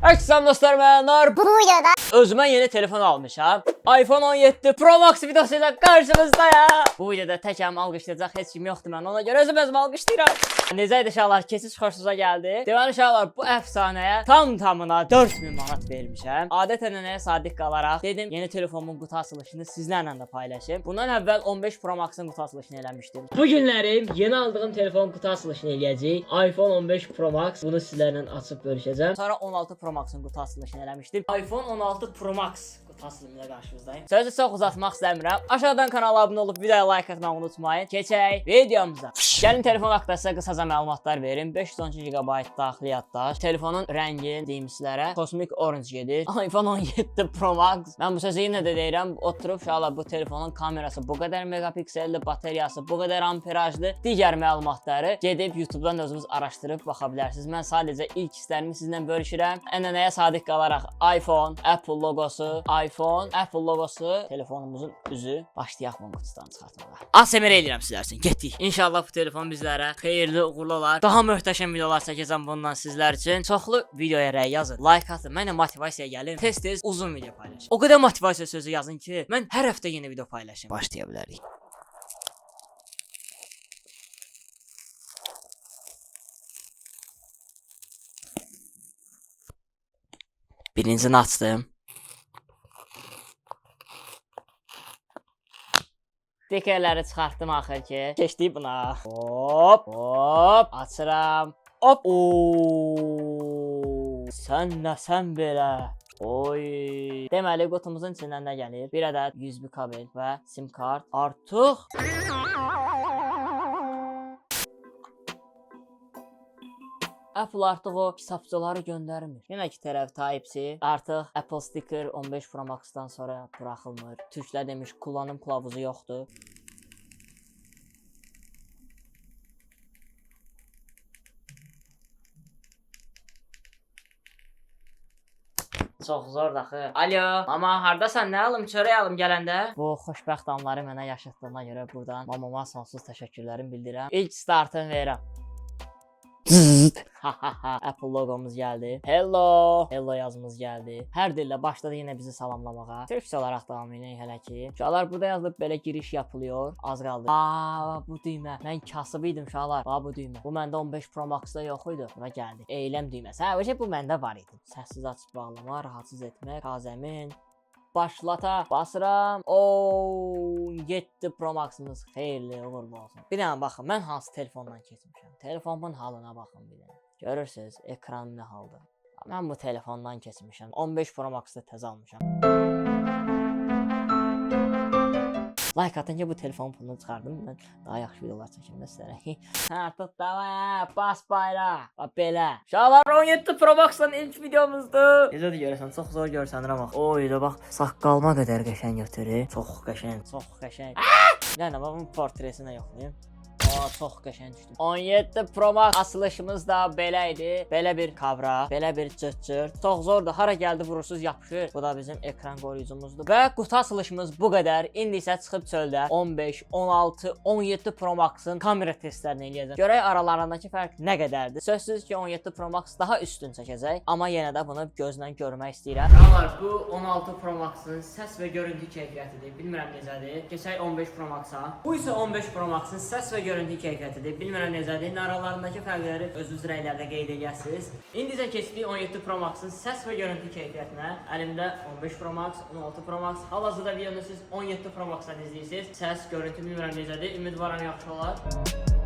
Akşam dostlar, mənlər Bu videoda özümə yeni telefon almışam. iPhone 17 Pro Max videosuyla qarşınızdayım. Bu videoda təkəm alqışlayacaq heç kim yoxdur, mən ona görə özüm alqışlayıram. Necə idi uşaqlar, keçiş xoşunuza gəldi? Deməli uşaqlar, bu əfsanəyə tamına 4000 manat vermişəm. Adətən nəyə sadiq qalaraq dedim, yeni telefonumun qutu açılışını sizlərlə də paylaşım. Bundan əvvəl 15 Pro Max-ın qutu açılışını eləmişdim. Bu günlərim yeni aldığım telefonun qutu açılışını eləyəcəyik. iPhone 15 Pro Max, bunu sizlərlə açıb bölüşəcəm. Sonra 16 Pro Max-ın qutu açılışını eləmişdim. iPhone 16 Pro Max qutu açılımıyla qarşınızdayım. Sözü çox uzatmaq istəmirəm. Aşağıdan kanala abunə olub videoya like atmağı unutmayın. Keçək videomuza. Gəlin telefon haqqında sizə qısaca məlumatlar verim. 512 GB daxili yaddaş. Telefonun rəngi deyimçilərə Cosmic Orange gedir. iPhone 17 Pro Max. Mən bu sözü yenə də deyirəm. Oturub uşaqlar, bu telefonun kamerası bu qədər megapikselli, bateriyası bu qədər amperajlı, digər məlumatları gedib YouTube'dan özünüz araşdırıb baxa bilərsiniz. Mən sadəcə ilk hisslərimi sizinlə bölüşürəm. Ənənəyə sadiq qalaraq iPhone, Apple logosu, Apple logosu, telefonumuzun üzü. Başlayaq bunu qutudan çıxartmağa. ASMR eləyirəm sizlər üçün. Getdik. İnşallah bu telefon bizlərə xeyirli, uğurlu olar. Daha möhtəşəm videolar çəkəcəm bundan sizlər üçün. Çoxlu videoya rəy yazın, like atın. Mənə motivasiya gəlir. Tez-tez uzun video paylaşın. O qədər motivasiya sözü yazın ki, mən hər həftə yeni video paylaşım. Başlaya bilərik. Birincini açdım. Stikerləri çıxartdım axır ki. Keçdik buna. Hop, açıram. Hop. Sən nəsən belə? Oy. Deməli qutumuzun içindən nə gəlir? Bir ədəd USB kabel və sim kart. Artıq Apple artıq o hesabçıları göndərmir. Yenə ki tərəf Type-C. Artıq Apple sticker 15 Pro Max-dan sonra buraxılmır. Türklər demiş kullanım kılavuzu yoxdur. Çox zor daxı. Alo, mama hardasan? Nə alım? Çörək alım gələndə? Bu xoşbəxt anları mənə yaşatdığına görə buradan mamama sonsuz təşəkkürlərimi bildirirəm. İlk startını verirəm. Apple logomuz gəldi. Hello yazımız gəldi. Hər dillə başladı yenə bizi salamlamağa. Türkçə olaraq davam edək hələ ki. Uşaqlar burada yazılıb belə giriş yapılıyor. Az qaldı. Bu düymə. Mən kasıb idim uşaqlar. Bu düymə. Bu məndə 15 Pro Max-da yox idi. Buna gəldi. Eyləm düyməsi. Bu məndə var idi. Səssiz açıb bağlama, rahatsız etmək, Kazəmin. Başlata basıram. 7 Pro Max-ımız xeyirli, uğurlu olsun. Bir dənə baxın, mən hansı telefondan keçmişəm. Telefonumun halına baxın bir dənə. Görürsünüz, ekran nə halda. Mən bu telefondan keçmişəm. 15 Pro Max-da təzə almışam. Like atın ki bu telefonun pulunu çıxardım. Mən daha yaxşı videolar çəkim də sizlərə. Artıq davaya, bas bayrağı. Belə. Uşaqlar 17 Pro Max-dan ilk videomuzdur. Necədir görəsən, çox zor görsənirəm bax. Oy da bax, saqqalıma qədər qəşəng götürür. Çox qəşəng. Yəni bunun portresini yoxlayım. Çox qəşəng düşdü. 17 Pro Max açılışımız da belə idi. Belə bir kavra, belə bir cırt. Çox zordur. Hara gəldi vurursuz yapışır. Bu da bizim ekran qoruyucumuzdur. Və qutu açılışımız bu qədər. İndi isə çıxıb çöldə 15, 16, 17 Pro Max-ın kamera testlərini eləyəcəm. Görək aralarındakı fərq nə qədərdir. Sözsüz ki 17 Pro Max daha üstün çəkəcək. Amma yenə də bunu gözlə görmək istəyirəm. Uşaqlar, bu 16 Pro Max-ın səs və görüntü keyfiyyətidir. Bilmirəm necədir. Keçək 15 Pro Max-a. Bu isə 15 Pro Max-ın səs və görüntü keyfiyyətidir. Bilmirəm necədir. Aralarındakı fərqləri özünüz rəylərdə qeyd edəsiniz. İndicə keçdik 17 Pro Max-ın səs və görüntü keyfiyyətinə. Əlimdə 15 Pro Max, 16 Pro Max. Hal-hazırda videonu siz 17 Pro Max-dan izləyirsiniz. Səs, görüntü bilmirəm necədir. Ümidvaram yaxşı olar.